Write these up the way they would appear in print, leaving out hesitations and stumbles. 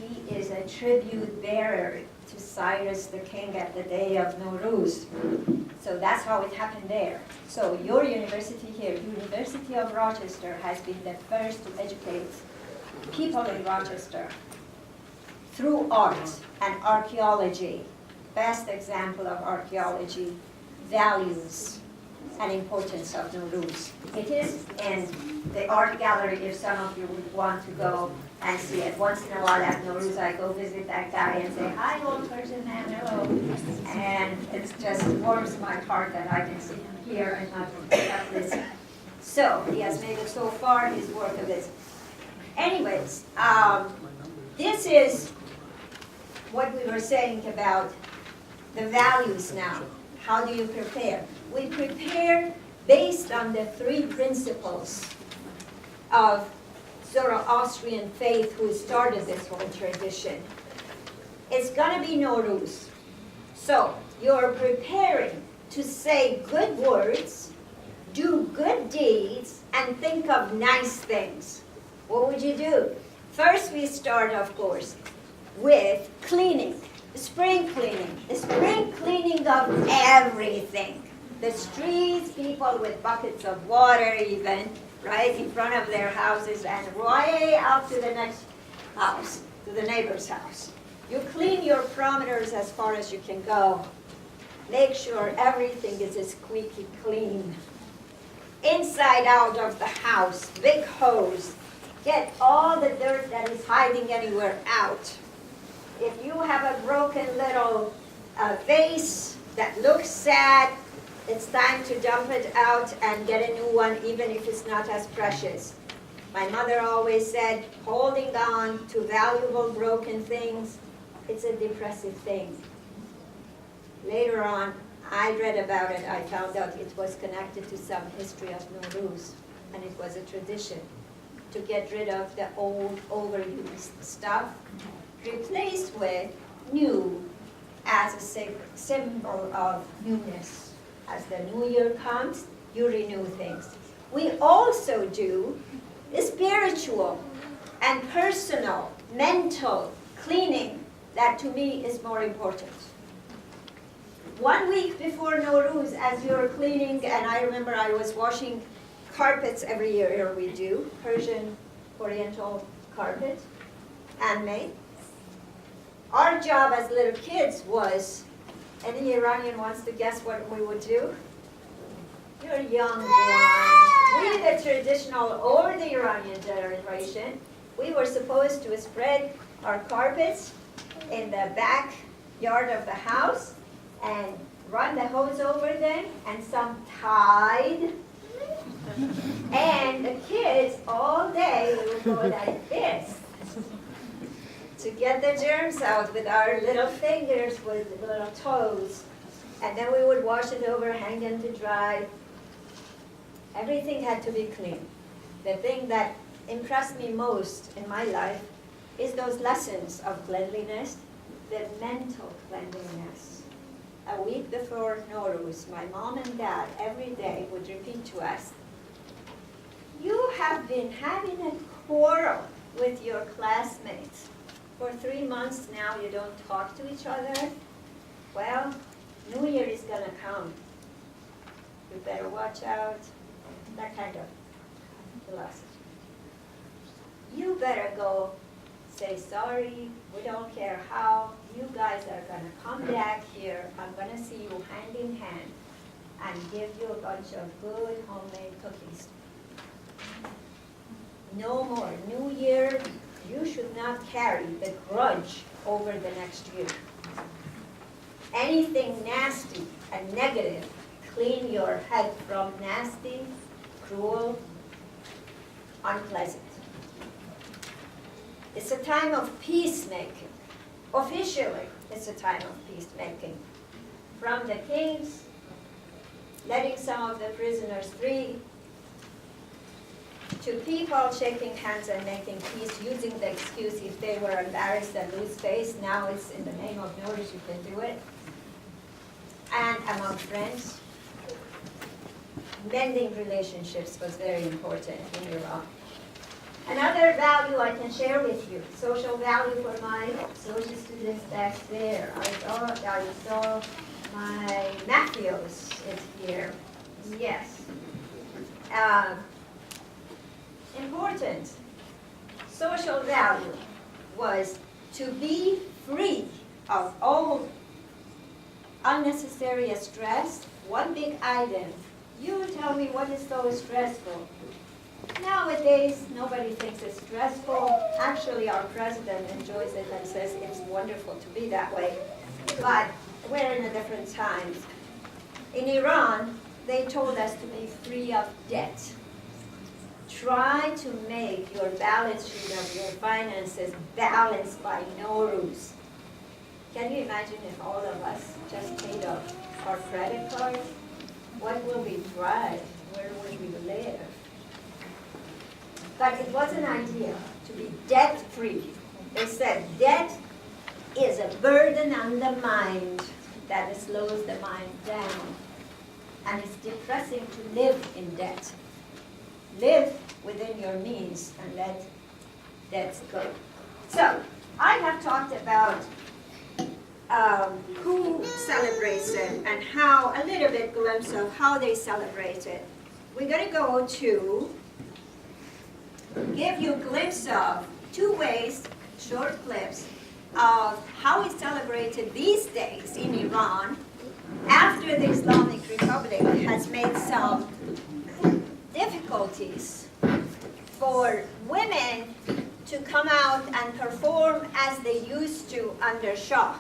he is a tribute bearer to Cyrus the king at the day of Nowruz. So that's how it happened there. So your university here, University of Rochester, has been the first to educate people in Rochester through art and archaeology. Best example of archaeology, values and importance of Nowruz. It is in the art gallery if some of you would want to go and see it. Once in a while at Nowruz, I go visit that guy and say, hi, old Persian man, hello. And it just warms my heart that I can see him here and not listen. So he has made it so far, his work of it. Anyways, this is what we were saying about the values now. How do you prepare? We prepare based on the three principles of Zoroastrian faith who started this whole tradition. It's going to be Nowruz. So you're preparing to say good words, do good deeds, and think of nice things. What would you do? First we start, of course, with cleaning. Spring cleaning of everything. The streets, people with buckets of water even, right, in front of their houses and way out to the next house, to the neighbor's house. You clean your perimeters as far as you can go. Make sure everything is squeaky clean. Inside out of the house, big hose. Get all the dirt that is hiding anywhere out. If you have a broken little vase that looks sad, it's time to dump it out and get a new one, even if it's not as precious. My mother always said, holding on to valuable broken things, it's a depressive thing. Later on, I read about it. I found out it was connected to some history of Nowruz, and it was a tradition to get rid of the old, overused stuff, replaced with new as a symbol of newness. As the new year comes, you renew things. We also do spiritual and personal, mental cleaning. That to me is more important. 1 week before Nowruz, as you're cleaning, and I remember I was washing carpets every year we do, Persian Oriental carpet, handmade. Our job as little kids was, any Iranian wants to guess what we would do? You're young ones. We, the traditional or the Iranian generation, we were supposed to spread our carpets in the backyard of the house and run the hose over them, and some tied. And the kids all day would go like this to get the germs out with our little fingers, with little toes. And then we would wash it over, hang them to dry. Everything had to be clean. The thing that impressed me most in my life is those lessons of cleanliness, the mental cleanliness. A week before Nowruz, my mom and dad every day would repeat to us, you have been having a quarrel with your classmates. For 3 months now you don't talk to each other. Well, New Year is gonna come. You better watch out. That kind of philosophy. You better go say sorry. We don't care how. You guys are gonna come back here. I'm gonna see you hand in hand and give you a bunch of good homemade cookies. No more. New Year, you should not carry the grudge over the next year. Anything nasty and negative, clean your head from nasty, cruel, unpleasant. It's a time of peacemaking. Officially, it's a time of peacemaking. From the kings, letting some of the prisoners free, to people shaking hands and making peace, using the excuse if they were embarrassed and lose face. Now it's in the name of Nowruz, you can do it. And among friends, mending relationships was very important in Iran. Another value I can share with you, social value for my social students back there. I saw my Matthews is here. Yes. Important social value was to be free of all unnecessary stress. One big item. You tell me what is so stressful. Nowadays, nobody thinks it's stressful. Actually, our president enjoys it and says it's wonderful to be that way. But we're in a different times. In Iran, they told us to be free of debt. Try to make your balance sheet of your finances balanced by Nowruz. Can you imagine if all of us just paid off our credit cards? What will we drive? Where will we live? But it was an idea to be debt-free. They said debt is a burden on the mind that slows the mind down. And it's depressing to live in debt. Live within your means and let debts go. So, I have talked about who celebrates it and how, a little bit glimpse of how they celebrate it. We're going to go to give you a glimpse of 2 ways, short clips, of how it's celebrated these days in Iran after the Islamic Republic has made some difficulties for women to come out and perform as they used to under Shah.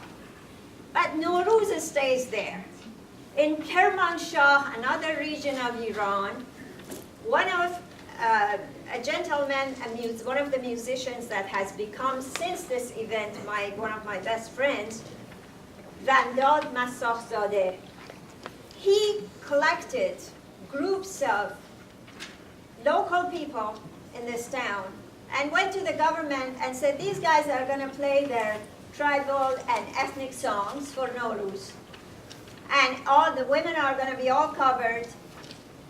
But Nowruz stays there. In Kermanshah, another region of Iran, one of a gentleman, one of the musicians that has become, since this event, one of my best friends, Vandad Masakhzadeh, he collected groups of local people in this town and went to the government and said, these guys are going to play their tribal and ethnic songs for Nowruz. And all the women are going to be all covered,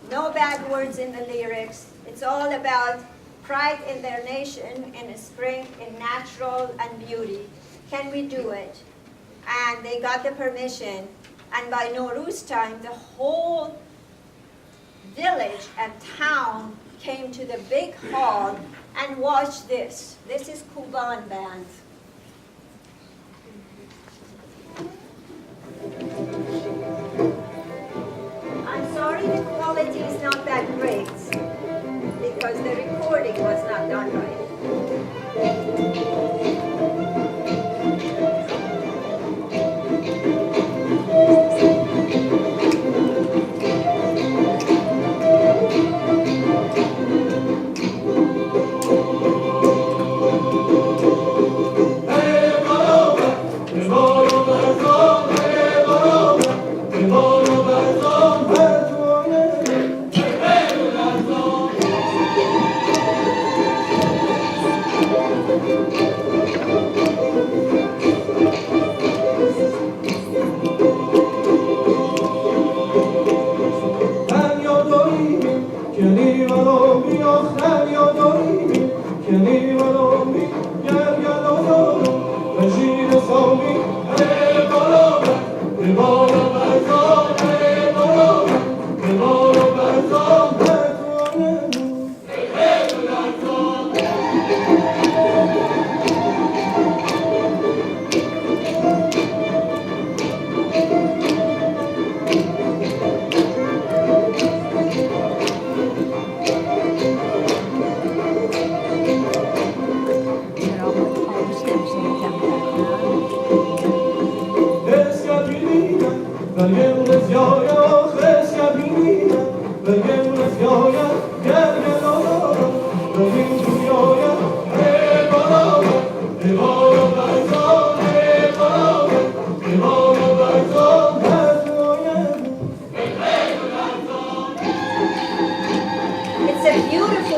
no bad words in the lyrics. It's all about pride in their nation, in spring, in natural and beauty. Can we do it? And they got the permission. And by Nowruz time, the whole village and town came to the big hall and watched this. This is Kuban band. I'm sorry the quality is not that great because the recording was not done right.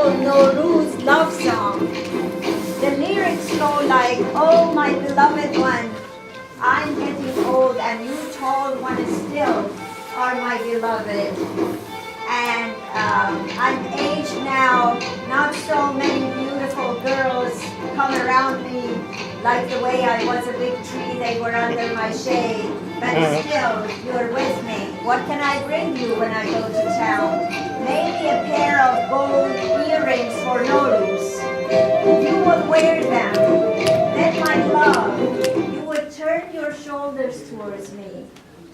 Nowruz love song. The lyrics go like, oh my beloved one, I'm getting old and you tall one still are my beloved. And I'm aged now, not so many beautiful beautiful girls come around me like the way I was a big tree, they were under my shade. But still, you're with me. What can I bring you when I go to town? Maybe a pair of gold earrings for Nowruz. You will wear them. Then, my love, you would turn your shoulders towards me.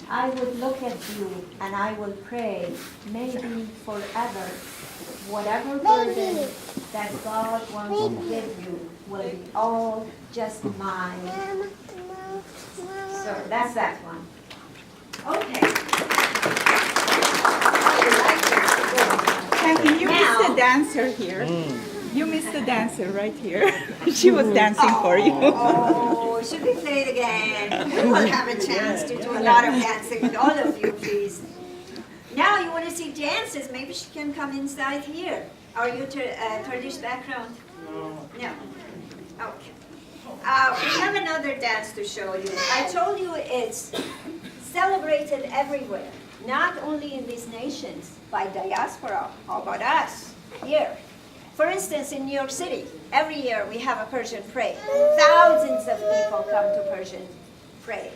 I would look at you and I will pray, maybe forever, whatever burden that God wants to give you will be all just mine. So that's that one. Okay. Kathy, you missed a dancer here. You missed a dancer right here. She was dancing for you. Oh, should we play it again? We will have a chance to do a lot of dancing with all of you, please. Now you want to see dances, maybe she can come inside here. Are you Kurdish background? No. Okay. We have another dance to show you. I told you it's celebrated everywhere, not only in these nations, by diaspora. How about us here? For instance, in New York City, every year we have a Persian parade. Thousands of people come to Persian parade.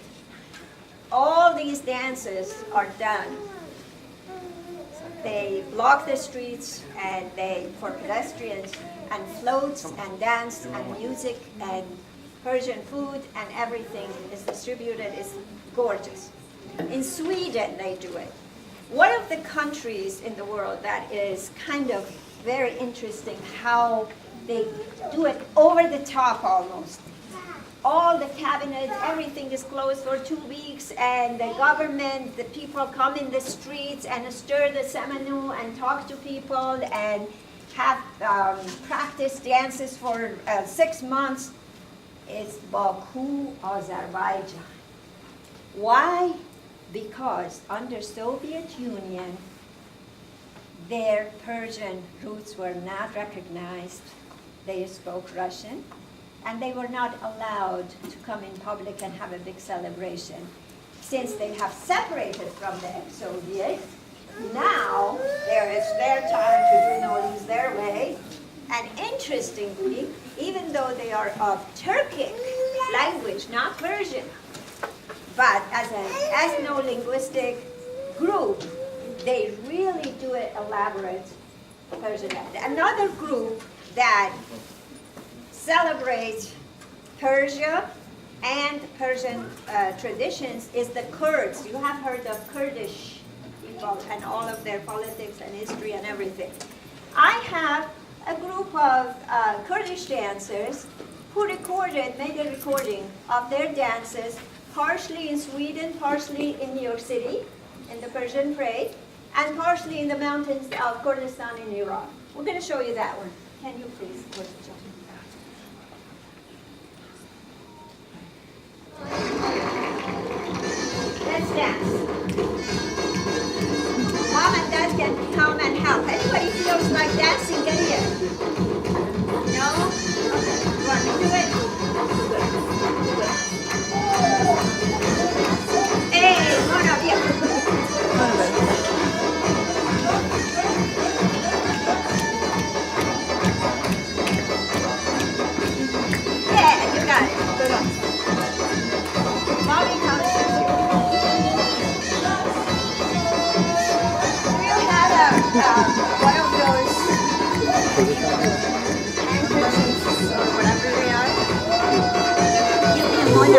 All these dances are done. They block the streets and for pedestrians, and floats and dance and music and Persian food and everything is distributed. It's gorgeous. In Sweden, they do it. One of the countries in the world that is kind of very interesting how they do it over the top almost. All the cabinets, everything is closed for 2 weeks, and the government, the people come in the streets and stir the seminu and talk to people and have practice dances for 6 months. It's Baku, Azerbaijan. Why? Because under Soviet Union, their Persian roots were not recognized. They spoke Russian, and they were not allowed to come in public and have a big celebration. Since they have separated from the ex-Soviet, now there is their time to do Nowruz their way. And interestingly, even though they are of Turkic language, not Persian, but as an ethno-linguistic group, they really do an elaborate Persian dance. Another group that celebrates Persia and Persian traditions is the Kurds. You have heard of Kurdish people and all of their politics and history and everything. I have a group of Kurdish dancers who made a recording of their dances, partially in Sweden, partially in New York City, in the Persian parade, and partially in the mountains of Kurdistan in Iraq. We're going to show you that one. Can you please put it on? Let's dance. Mom and Dad can come and help. Anybody feels like dancing, get here. No? Okay. You want me to do it? Hey, one of you. Yeah, you got it. Mommy comes with you. We'll have one of those handkerchiefs or whatever they are. You can hold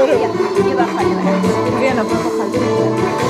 up.